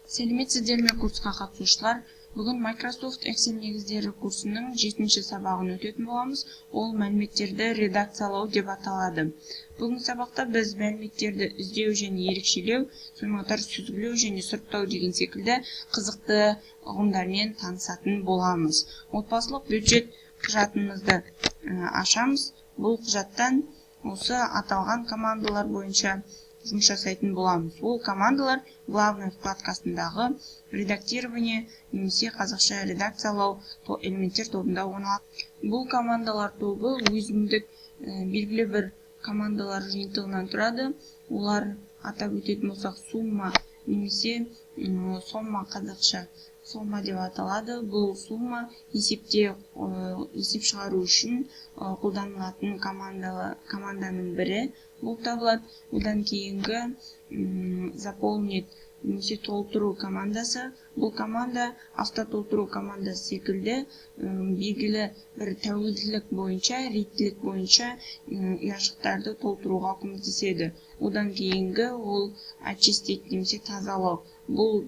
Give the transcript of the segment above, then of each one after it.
Сәлеметсіздер ме курсқа қатысушылар? Бүгін Microsoft Excel негіздері курсының 7-ші сабағын өтетін боламыз. Ол мәліметтерді редакциялау деп аталады. Бүгін сабақта біз мәліметтерді іздеу және ерекшелеу, сонымен қатар сүзгілеу және сұрыптау деген секілді қызықты ұғымдармен танысатын боламыз. Отбасылық бюджет құжатымызды ашамыз. Бұл құжаттан осы аталған командалар бойынша жұмыс жасайтын боламыз. Ол командалар главный вкладкасындағы редактирование немесе қазақша редакциялау элементтер тобында орналасады. Бұл командалар тобы өзіндік белгілі бір командалар жиынтығынан тұрады. Олар атап өтетін болсақ сумма немесе сомма, қазақша сомма деп аталады. Бұл сумма есеп шығару үшін қолданылатын команданың бірі болып табылады. Одан кейінгі заполнить немесе толтыру командасы. Бұл команда автотолтыру командасы секілді белгілі бір тәуелділік бойынша, реттілік бойынша ұяшықтарды толтыруға көмектеседі. Одан кейінгі ол очистить немесе тазалау. Бұл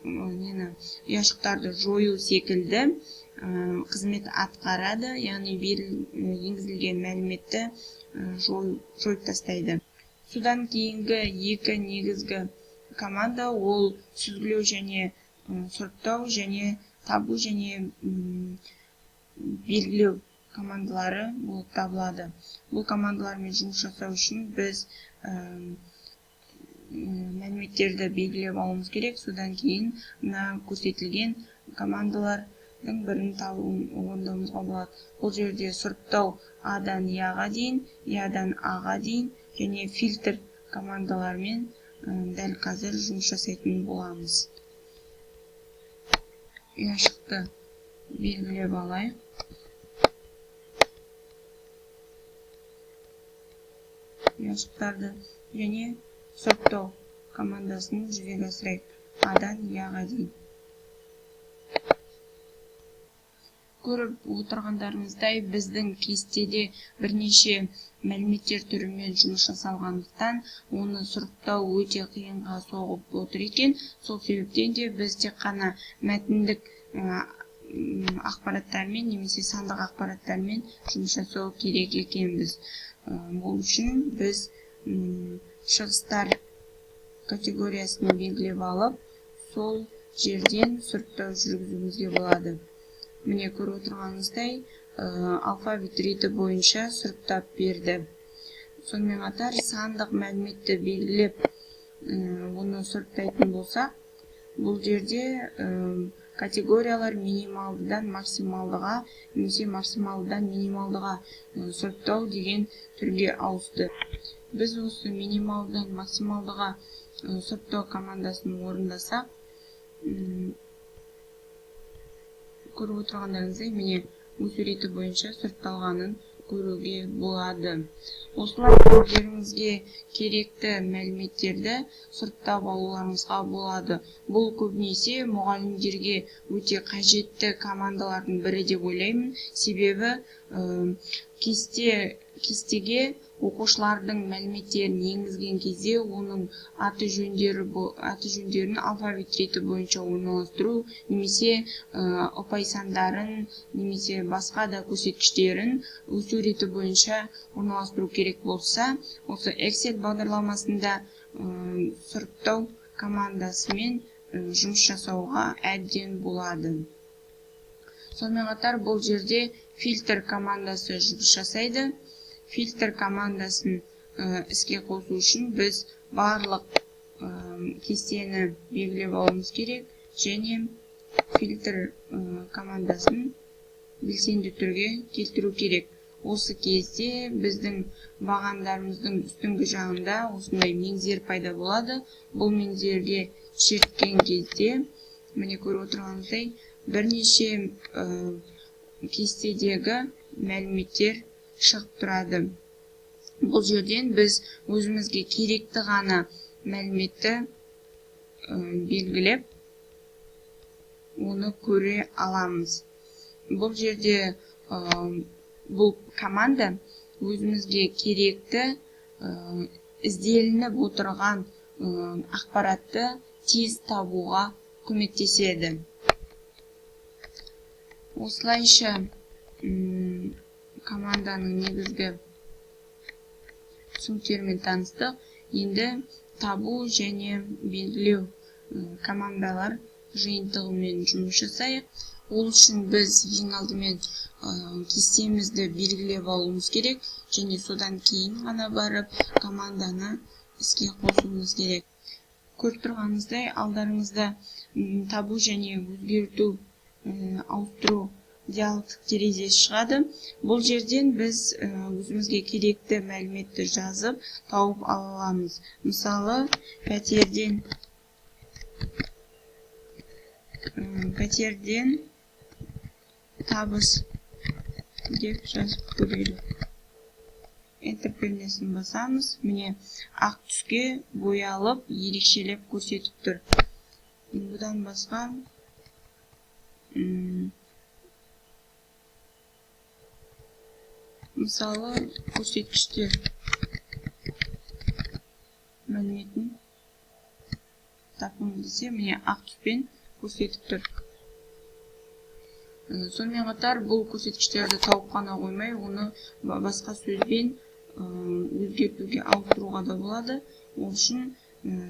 ұяшықтарды жою секілді қызмет атқарады, яғни енгізілген мәліметті жойып тастайды. Содан кейінгі екі негізгі команда ол сүзгілеу және сұрыптау және табу және белгілеу командалары болып табылады. Бұл командалармен жұмыс жасау үшін біз мәліметтерді белгілеп алуымыз керек. Содан кейін көрсетілген командалардың бірін орындауымызға болады. Бұл жерде сұрыптау А-дан Я-ға дейін, Я-дан А-ға дейін және фильтр командалармен дәл қазір жұмыс жасайтын боламыз. Ұяшықты белгілеп алайық. Ұяшықтарды және сұрыптау командасын жүзеге асырайық. А-дан Я-ға дейін. Көріп отырғандарыңыздай біздің кестеде бірнеше мәліметтер түрімен жұмыс жасалғандықтан оны сұрыптау өте қиынға соғып отыр екен. Сол себептен де біз тек қана мәтіндік ақпараттармен немесе сандық ақпараттармен жұмыс жасау керек екенбіз. Ол үшін біз шығыстар категориясын белгілеп алып, сол жерден сұрыптау жүргізуімізге болады. Міне көріп отырғаныңыздай алфавит реті бойынша сұрыптап берді. Сонымен қатар сандық мәліметті белгілеп оны сұрыптайтын болсақ, бұл жерде категориялар минималдыдан максималдыға немесе максималдыдан минималдыға сұрыптау деген түрге ауысты. Біз осы минималдыдан максималдыға сұрыптау командасын орындасақ, көріп отырғандарыңыздай міне осы реті бойынша сұрыпталғанын көруге болады. Осылай өздеріңізге керекті мәліметтерді сұрыптап алуларыңызға болады. Бұл көбінесе мұғалімдерге өте қажетті командалардың бірі деп ойлаймын. Себебі кестеге оқушылардың мәліметтерін енгізген кезде оның аты жөндерін алфавит реті бойынша орналастыру немесе ұпай сандарын немесе басқа да көрсеткіштерін өсу реті бойынша орналастыру керек болса, осы Excel бағдарламасында сұрыптау командасымен жұмыс жасауға әбден болады. Сонымен қатар бұл жерде фильтр командасы жұмыс жасайды. Фильтр командасын іске қосу үшін біз барлық кестені белгілеп алуымыз керек және фильтр командасын белсенді түрге келтіру керек. Осы кезде біздің бағандарымыздың үстіңгі жағында осындай меңзер пайда болады. Бұл меңзерге шерткен кезде, міне көріп отырғаныңыздай, бірнеше кестедегі мәліметтер шығып тұрады. Бұл жерден біз өзімізге керекті ғана мәліметті белгілеп, оны көре аламыз. Бұл жерде бұл команда өзімізге керекті ізделініп отырған ақпаратты тез табуға көмектеседі. Осылайша команданың негізгі түсініктерімен таныстық. Енді табу және белгілеу командалар жиынтығымен жұмыс жасайық. Ол үшін біз ең алдымен кестемізді белгілеп алуымыз керек, және содан кейін ғана барып команданы іске қосуымыз керек. Көріп тұрғаныңыздай, алдарыңызда табу және өзгерту, ауыстыру диалогтық терезесі шығады. Бұл жерден біз өзімізге керекті мәліметті жазып тауып ала аламыз. Мысалы, пәтерден табыс деп жазып көрелік. Enter пернесін басамыз. Міне ақ түске боялып, ерекшелеп көрсетіп тұр. Бұдан басқа мысалы көрсеткіштер мәліметін тапқым десе, міне ақ түспен көрсетіп тұр. Сонымен қатар бұл көрсеткіштерді тауып қана қоймай, оны басқа сөзбен өзгертуге, ауыстыруға да болады. Ол үшін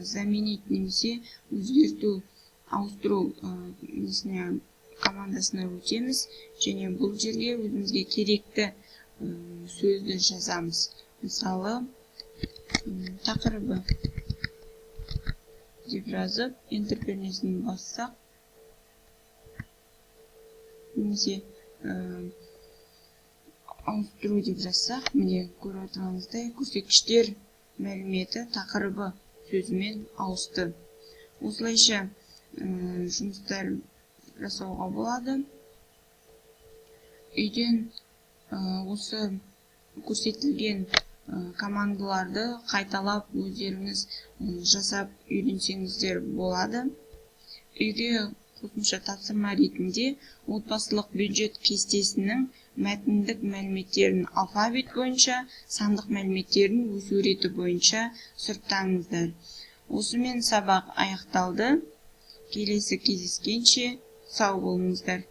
заменить немесе өзгерту, ауыстыру командасына өтеміз, және бұл жерге өзімізге керекті сөзді жазамыз. Мысалы, тақырыбы деп жазып, Enter пернесін бассақ, немесе ауыстыру деп жазсақ, міне көріп отырғаныңыздай көрсеткіштер мәліметі тақырыбы сөзімен ауысты. Осылайша жұмыстар жасауға болады. Үйден осы көрсетілген командаларды қайталап өздеріңіз жасап үйренсеңіздер болады. Үйге қосымша тапсырма ретінде отбасылық бюджет кестесінің мәтіндік мәліметтерін алфавит бойынша, сандық мәліметтерін өсу реті бойынша сұрыптаңыздар. Осымен сабақ аяқталды. Келесі кездескенше сау болыңыздар.